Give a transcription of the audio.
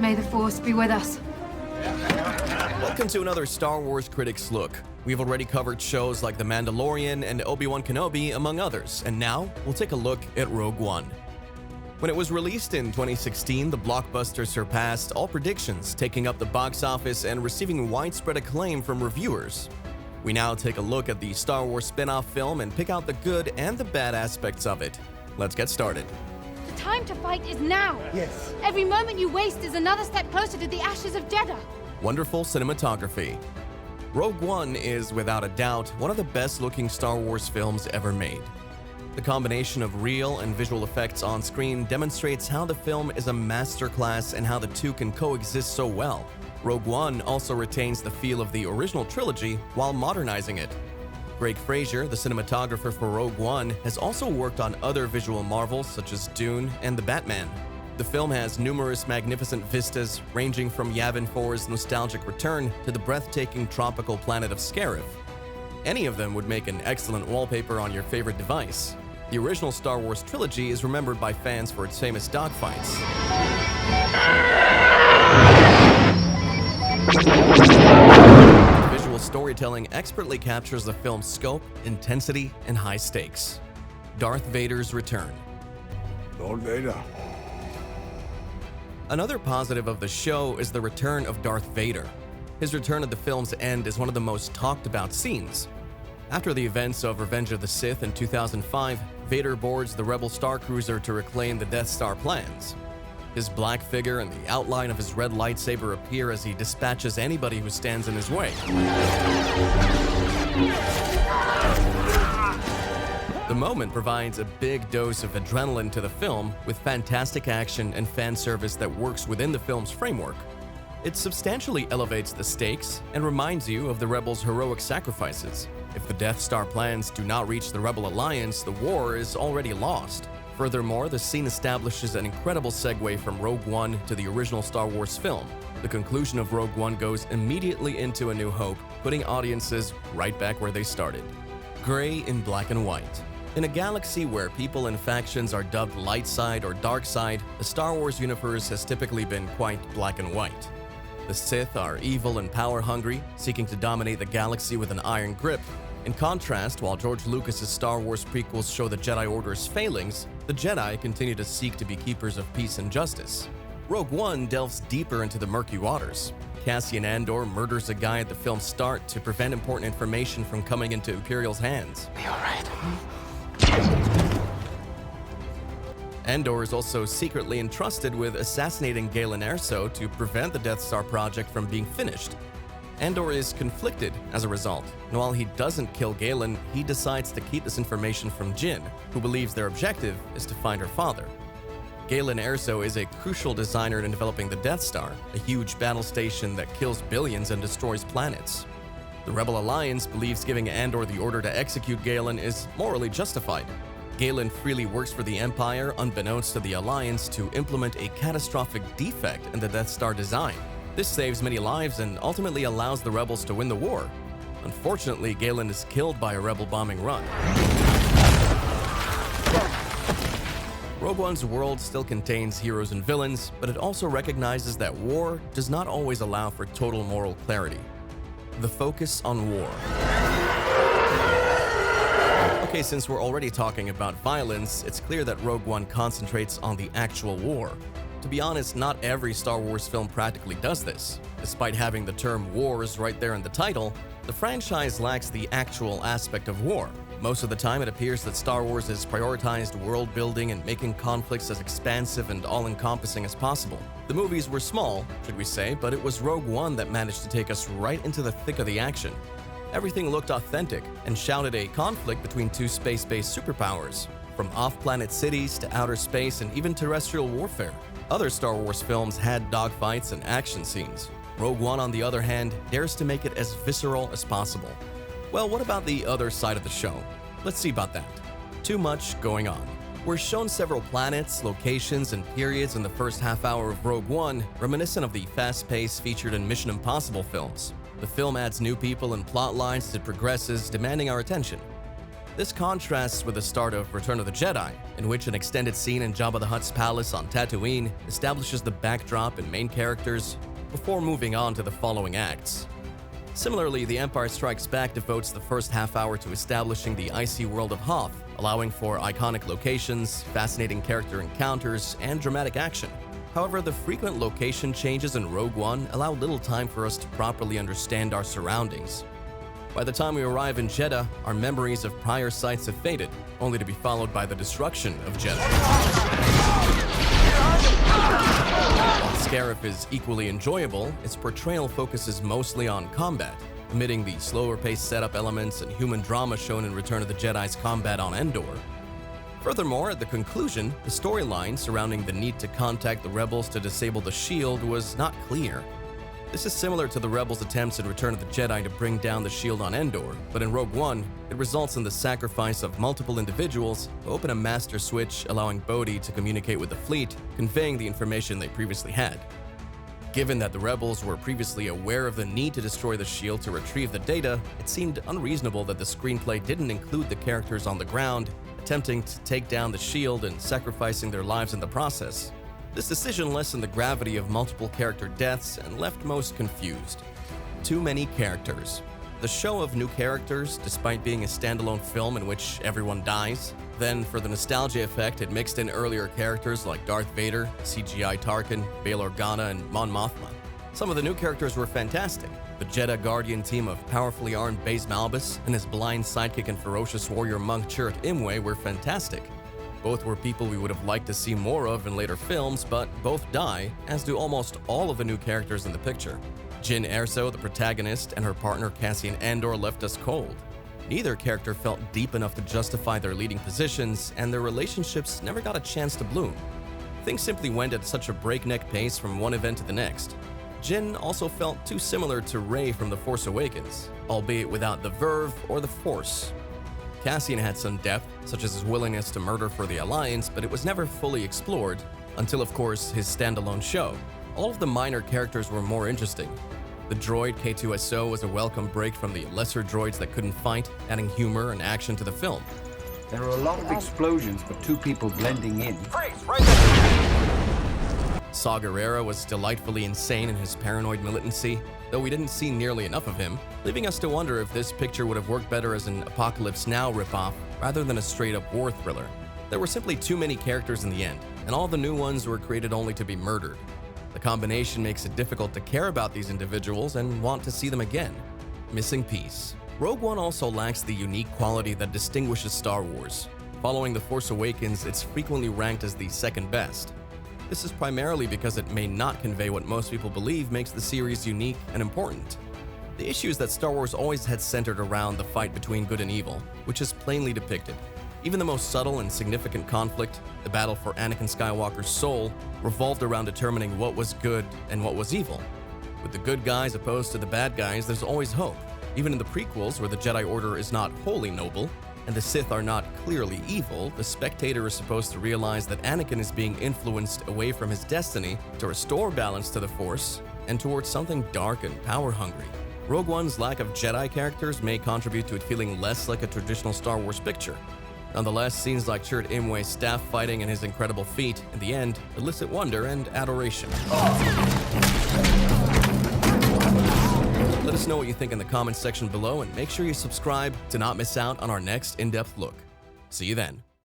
May the Force be with us. Welcome to another Star Wars Critics Look. We've already covered shows like The Mandalorian and Obi-Wan Kenobi, among others, and now we'll take a look at Rogue One. When it was released in 2016, the blockbuster surpassed all predictions, taking up the box office and receiving widespread acclaim from reviewers. We now take a look at the Star Wars spin-off film and pick out the good and the bad aspects of it. Let's get started. The time to fight is now. Yes. Every moment you waste is another step closer to the ashes of Jeddah. Wonderful cinematography. Rogue One is, without a doubt, one of the best-looking Star Wars films ever made. The combination of real and visual effects on screen demonstrates how the film is a masterclass and how the two can coexist so well. Rogue One also retains the feel of the original trilogy while modernizing it. Greg Fraser, the cinematographer for Rogue One, has also worked on other visual marvels such as Dune and The Batman. The film has numerous magnificent vistas, ranging from Yavin 4's nostalgic return to the breathtaking tropical planet of Scarif. Any of them would make an excellent wallpaper on your favorite device. The original Star Wars trilogy is remembered by fans for its famous dogfights. Visual storytelling expertly captures the film's scope, intensity, and high stakes. Darth Vader's return. Lord Vader. Another positive of the show is the return of Darth Vader. His return at the film's end is one of the most talked about scenes. After the events of Revenge of the Sith in 2005, Vader boards the Rebel Starcruiser to reclaim the Death Star plans. His black figure and the outline of his red lightsaber appear as he dispatches anybody who stands in his way. The moment provides a big dose of adrenaline to the film, with fantastic action and fan service that works within the film's framework. It substantially elevates the stakes and reminds you of the Rebels' heroic sacrifices. If the Death Star plans do not reach the Rebel Alliance, the war is already lost. Furthermore, the scene establishes an incredible segue from Rogue One to the original Star Wars film. The conclusion of Rogue One goes immediately into A New Hope, putting audiences right back where they started. Gray in black and white. In a galaxy where people and factions are dubbed light side or dark side, the Star Wars universe has typically been quite black and white. The Sith are evil and power-hungry, seeking to dominate the galaxy with an iron grip. In contrast, while George Lucas's Star Wars prequels show the Jedi Order's failings, the Jedi continue to seek to be keepers of peace and justice. Rogue One delves deeper into the murky waters. Cassian Andor murders a guy at the film's start to prevent important information from coming into Imperial's hands. Be all right. Andor is also secretly entrusted with assassinating Galen Erso to prevent the Death Star project from being finished. Andor is conflicted as a result, and while he doesn't kill Galen, he decides to keep this information from Jyn, who believes their objective is to find her father. Galen Erso is a crucial designer in developing the Death Star, a huge battle station that kills billions and destroys planets. The Rebel Alliance believes giving Andor the order to execute Galen is morally justified. Galen freely works for the Empire, unbeknownst to the Alliance, to implement a catastrophic defect in the Death Star design. This saves many lives and ultimately allows the Rebels to win the war. Unfortunately, Galen is killed by a Rebel bombing run. Rogue One's world still contains heroes and villains, but it also recognizes that war does not always allow for total moral clarity. The focus on war. Okay, since we're already talking about violence, it's clear that Rogue One concentrates on the actual war. To be honest, not every Star Wars film practically does this. Despite having the term wars right there in the title, the franchise lacks the actual aspect of war. Most of the time, it appears that Star Wars has prioritized world building and making conflicts as expansive and all-encompassing as possible. The movies were small, should we say, but it was Rogue One that managed to take us right into the thick of the action. Everything looked authentic and shouted a conflict between two space-based superpowers, from off-planet cities to outer space and even terrestrial warfare. Other Star Wars films had dogfights and action scenes. Rogue One, on the other hand, dares to make it as visceral as possible. Well, what about the other side of the show? Let's see about that. Too much going on. We're shown several planets, locations, and periods in the first half hour of Rogue One, reminiscent of the fast-paced featured in Mission Impossible films. The film adds new people and plot lines as it progresses, demanding our attention. This contrasts with the start of Return of the Jedi, in which an extended scene in Jabba the Hutt's palace on Tatooine establishes the backdrop and main characters before moving on to the following acts. Similarly, The Empire Strikes Back devotes the first half hour to establishing the icy world of Hoth, allowing for iconic locations, fascinating character encounters, and dramatic action. However, the frequent location changes in Rogue One allow little time for us to properly understand our surroundings. By the time we arrive in Jeddah, our memories of prior sites have faded, only to be followed by the destruction of Jeddah. While Scarif is equally enjoyable, its portrayal focuses mostly on combat, omitting the slower-paced setup elements and human drama shown in Return of the Jedi's combat on Endor. Furthermore, at the conclusion, the storyline surrounding the need to contact the rebels to disable the shield was not clear. This is similar to the rebels' attempts in Return of the Jedi to bring down the shield on Endor, but in Rogue One, it results in the sacrifice of multiple individuals to open a master switch allowing Bodhi to communicate with the fleet, conveying the information they previously had. Given that the rebels were previously aware of the need to destroy the shield to retrieve the data, it seemed unreasonable that the screenplay didn't include the characters on the ground, attempting to take down the shield and sacrificing their lives in the process. This decision lessened the gravity of multiple character deaths and left most confused. Too many characters. The show of new characters, despite being a standalone film in which everyone dies. Then, for the nostalgia effect, it mixed in earlier characters like Darth Vader, CGI Tarkin, Bail Organa, and Mon Mothma. Some of the new characters were fantastic. The Jeddah Guardian team of powerfully armed Baze Malbus and his blind sidekick and ferocious warrior monk Chirrut Imwe were fantastic. Both were people we would have liked to see more of in later films, but both die, as do almost all of the new characters in the picture. Jyn Erso, the protagonist, and her partner Cassian Andor left us cold. Neither character felt deep enough to justify their leading positions, and their relationships never got a chance to bloom. Things simply went at such a breakneck pace from one event to the next. Jyn also felt too similar to Rey from The Force Awakens, albeit without the verve or the Force. Cassian had some depth, such as his willingness to murder for the Alliance, but it was never fully explored, until of course his standalone show. All of the minor characters were more interesting. The droid K2SO was a welcome break from the lesser droids that couldn't fight, adding humor and action to the film. There are a lot of explosions, but two people blending in. Saw Gerrera was delightfully insane in his paranoid militancy, though we didn't see nearly enough of him, leaving us to wonder if this picture would have worked better as an Apocalypse Now ripoff rather than a straight-up war thriller. There were simply too many characters in the end, and all the new ones were created only to be murdered. The combination makes it difficult to care about these individuals and want to see them again. Missing piece. Rogue One also lacks the unique quality that distinguishes Star Wars. Following The Force Awakens, it's frequently ranked as the second best. This is primarily because it may not convey what most people believe makes the series unique and important. The issue is that Star Wars always had centered around the fight between good and evil, which is plainly depicted. Even the most subtle and significant conflict, the battle for Anakin Skywalker's soul, revolved around determining what was good and what was evil. With the good guys opposed to the bad guys, there's always hope. Even in the prequels, where the Jedi Order is not wholly noble, and the Sith are not clearly evil, the spectator is supposed to realize that Anakin is being influenced away from his destiny to restore balance to the Force and towards something dark and power-hungry. Rogue One's lack of Jedi characters may contribute to it feeling less like a traditional Star Wars picture. Nonetheless, scenes like Chirrut Imwe's staff fighting and his incredible feat, in the end, elicit wonder and adoration. Let us know what you think in the comments section below, and make sure you subscribe to not miss out on our next in-depth look. See you then.